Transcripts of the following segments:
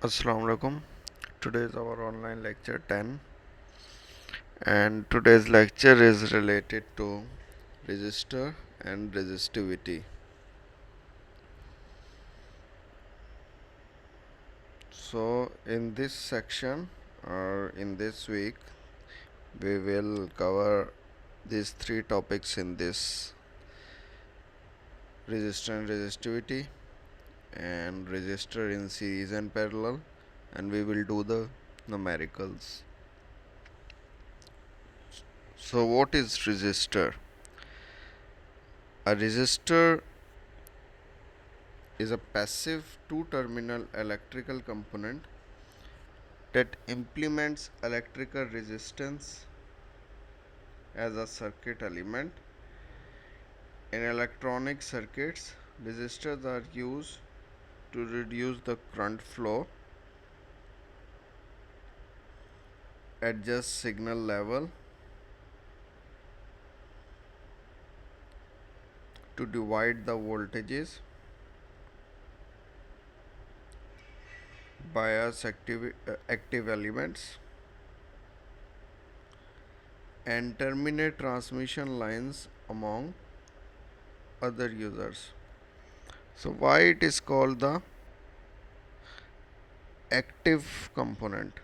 Assalamu alaikum. Today is our online lecture 10, and today's lecture is related to resistor and resistivity. So, in this section or in this week, we will cover these three topics in this: resistor and resistivity, and resistor in series and parallel, and we will do the numericals. So, what is resistor? A resistor is a passive two-terminal electrical component that implements electrical resistance as a circuit element. In electronic circuits, resistors are used to reduce the current flow, adjust signal level, to divide the voltages, bias active elements, and terminate transmission lines among other users. So why it is called the active component?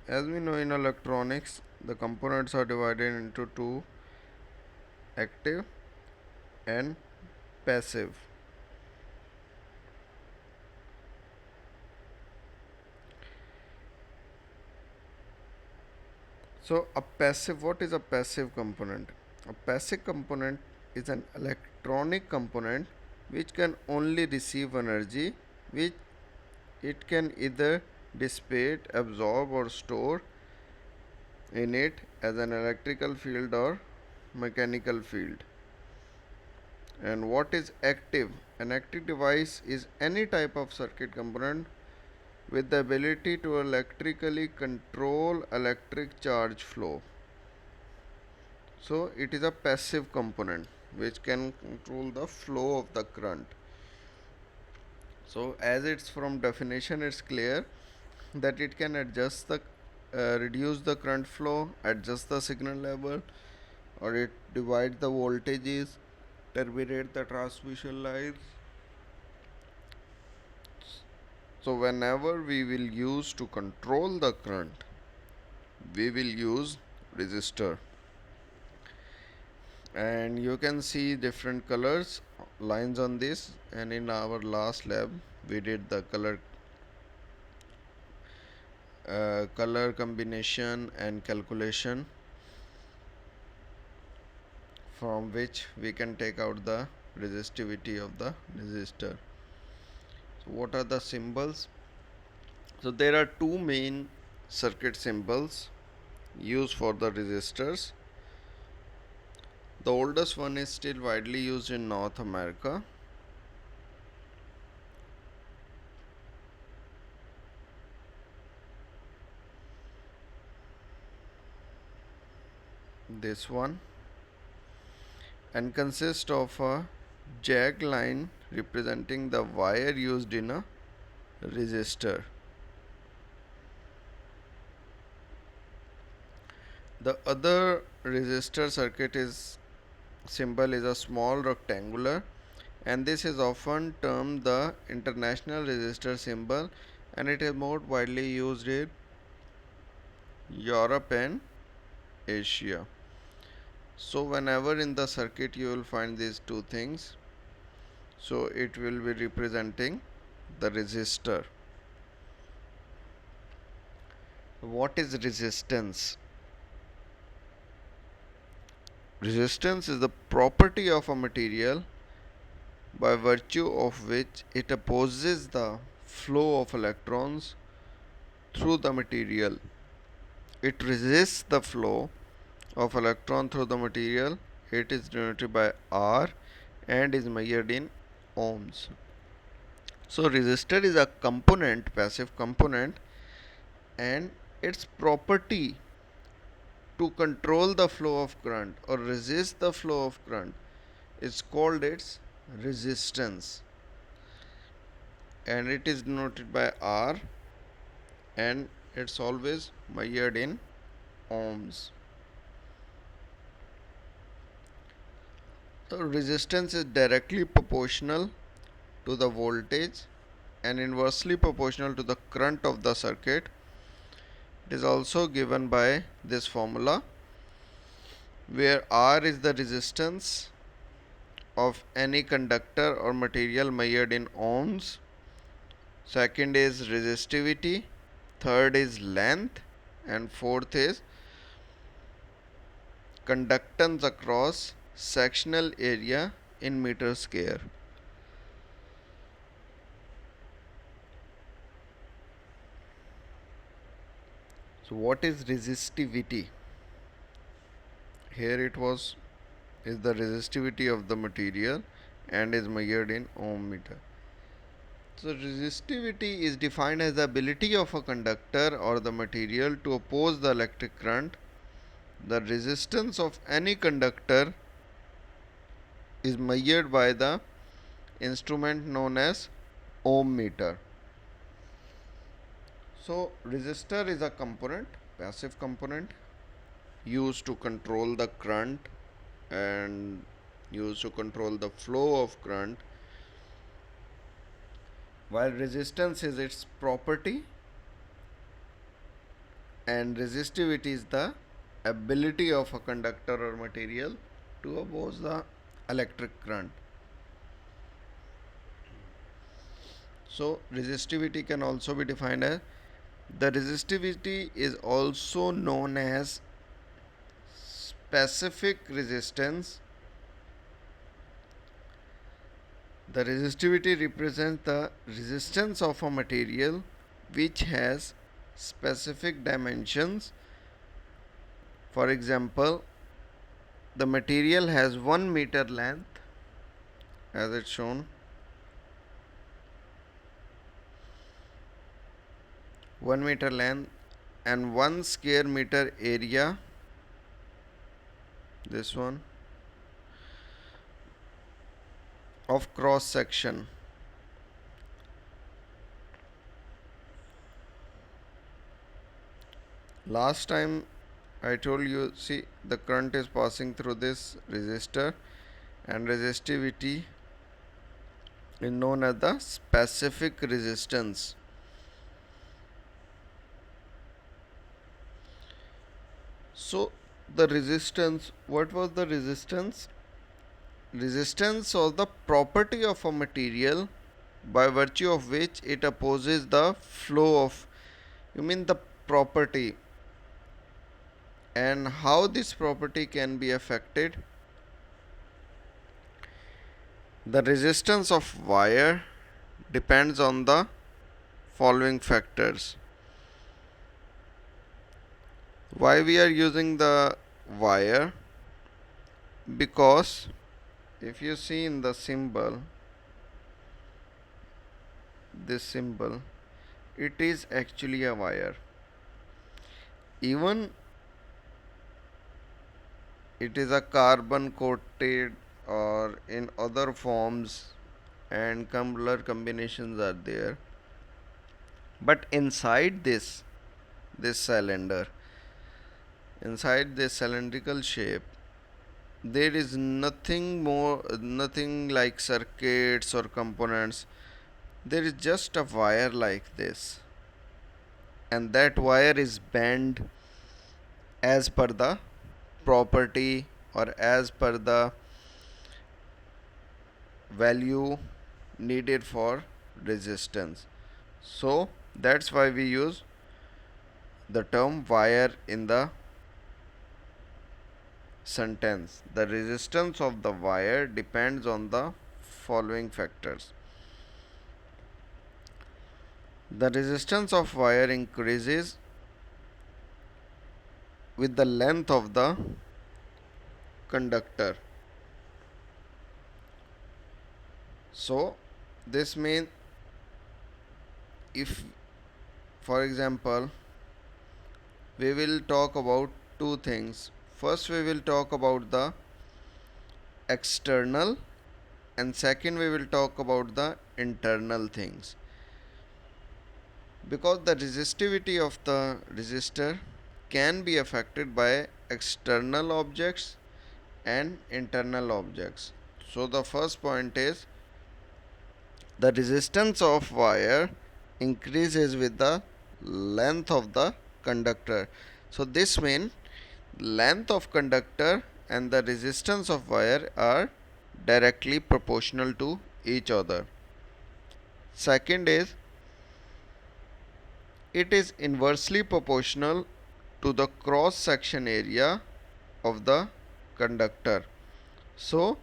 As we know, in electronics, the components are divided into two: active and passive. So what is a passive component? A passive component is an electronic component which can only receive energy, which it can either dissipate, absorb, or store in it as an electrical field or mechanical field. And what is active? An active device is any type of circuit component with the ability to electrically control electric charge flow. So it is a passive component which can control the flow of the current. So as it's from definition, it's clear that it can adjust the reduce the current flow, adjust the signal level, or it divide the voltages, terminate the transmission lines. So whenever we will use to control the current, we will use resistor. And you can see different colors lines on this, and in our last lab we did the color combination and calculation, from which we can take out the resistivity of the resistor. So what are the symbols? So there are two main circuit symbols used for the resistors. The oldest one is still widely used in North America. This one, and consists of a jagged line representing the wire used in a resistor. The other resistor circuit is symbol is a small rectangular, and this is often termed the international resistor symbol, and it is more widely used in Europe and Asia. So whenever in the circuit you will find these two things, so it will be representing the resistor. What is resistance? Resistance is the property of a material by virtue of which it opposes the flow of electrons through the material. It resists the flow of electron through the material. It is denoted by R and is measured in ohms. So resistor is a component, passive component, and its property to control the flow of current or resist the flow of current is called its resistance. and it is denoted by R, and it's always measured in ohms. So resistance is directly proportional to the voltage and inversely proportional to the current of the circuit. It is also given by this formula, where R is the resistance of any conductor or material measured in ohms. Second is resistivity, third is length, and fourth is conductance across sectional area in meter square. So what is resistivity? Here it was is the resistivity of the material and is measured in ohm meter. So resistivity is defined as the ability of a conductor or the material to oppose the electric current. The resistance of any conductor is measured by the instrument known as ohm meter. So resistor is a component, passive component, used to control the current and used to control the flow of current, while resistance is its property and resistivity is the ability of a conductor or material to oppose the electric current. So resistivity can also be defined as, the resistivity is also known as specific resistance. The resistivity represents the resistance of a material which has specific dimensions. For example, the material has 1 meter length, as it's shown, 1 meter length and 1 square meter area, this one, of cross section. Last time I told you, see, the current is passing through this resistor and resistivity is known as the specific resistance. So the resistance, what was the resistance? Resistance was the property of a material by virtue of which it opposes the flow of, you mean the property, and how this property can be affected. The resistance of wire depends on the following factors. Why we are using the wire? Because if you see in the symbol, this symbol, it is actually a wire. Even it is a carbon coated or in other forms and color combinations are there, but inside this cylinder, inside this cylindrical shape, there is nothing like circuits or components. There is just a wire like this, and that wire is bent as per the property or as per the value needed for resistance. So that's why we use the term wire in the sentence. The resistance of the wire depends on the following factors. The resistance of wire increases with the length of the conductor. So this means, if for example we will talk about two things. First we will talk about the external, and second we will talk about the internal things. because the resistivity of the resistor can be affected by external objects and internal objects. So the first point is the resistance of wire increases with the length of the conductor. So this means length of conductor and the resistance of wire are directly proportional to each other. Second is it is inversely proportional to the cross section area of the conductor. So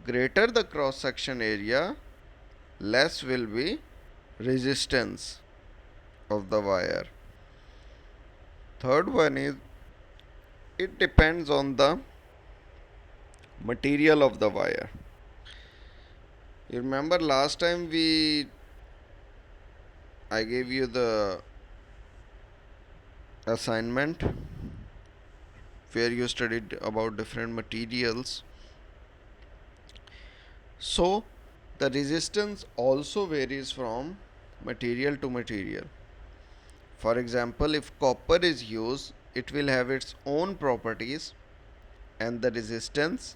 greater the cross section area, less will be resistance of the wire. Third one is it depends on the material of the wire. You remember last time I gave you the assignment where you studied about different materials. So the resistance also varies from material to material. For example, if copper is used, it will have its own properties and the resistance,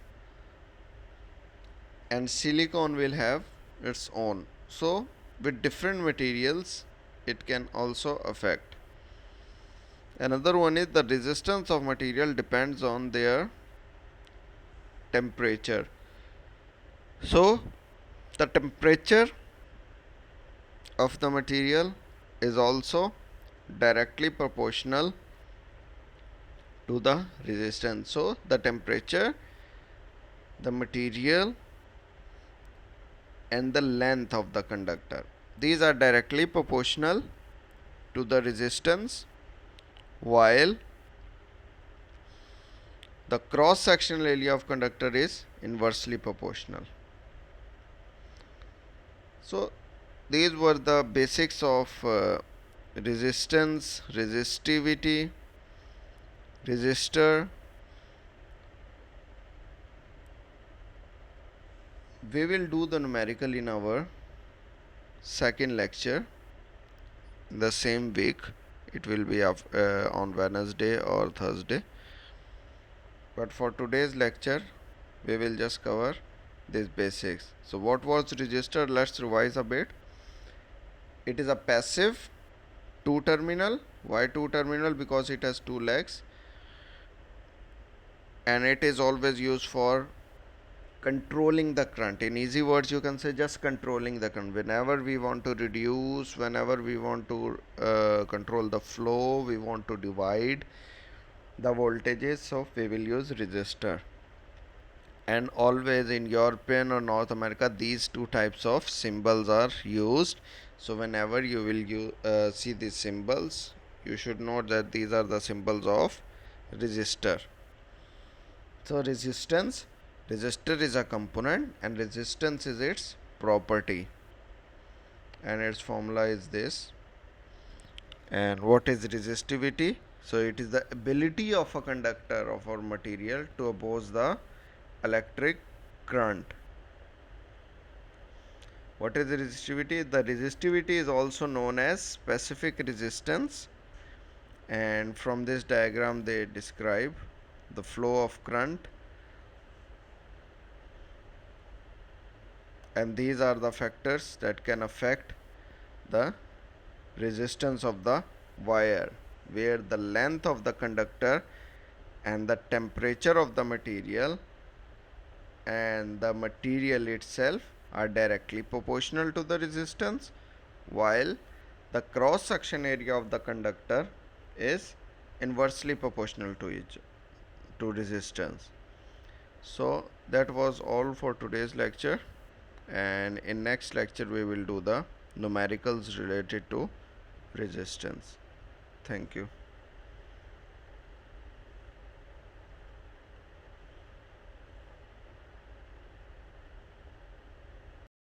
and silicon will have its own. So with different materials it can also affect. Another one is the resistance of material depends on their temperature. So the temperature of the material is also directly proportional to the resistance. So the temperature, the material and the length of the conductor, these are directly proportional to the resistance, while the cross sectional area of conductor is inversely proportional. So these were the basics of resistance, resistivity, resistor. We will do the numerical in our second lecture in the same week. It will be on Wednesday or Thursday. But for today's lecture, we will just cover these basics. So what was resistor? Let's revise a bit. It is a passive two terminal. Why two terminal? Because it has two legs, and it is always used for controlling the current. In easy words, you can say just controlling the current. Whenever we want to reduce, whenever we want to control the flow, we want to divide the voltages, so we will use resistor. And always in European or North America, these two types of symbols are used. So whenever you will see these symbols, you should note that these are the symbols of resistor. So resistor is a component and resistance is its property, and its formula is this. And what is resistivity? So it is the ability of a conductor of our material to oppose the electric current. What is the resistivity? The resistivity is also known as specific resistance, and from this diagram they describe the flow of current, and these are the factors that can affect the resistance of the wire, where the length of the conductor and the temperature of the material and the material itself are directly proportional to the resistance, while the cross section area of the conductor is inversely proportional to resistance. So that was all for today's lecture, and in next lecture we will do the numericals related to resistance. Thank you.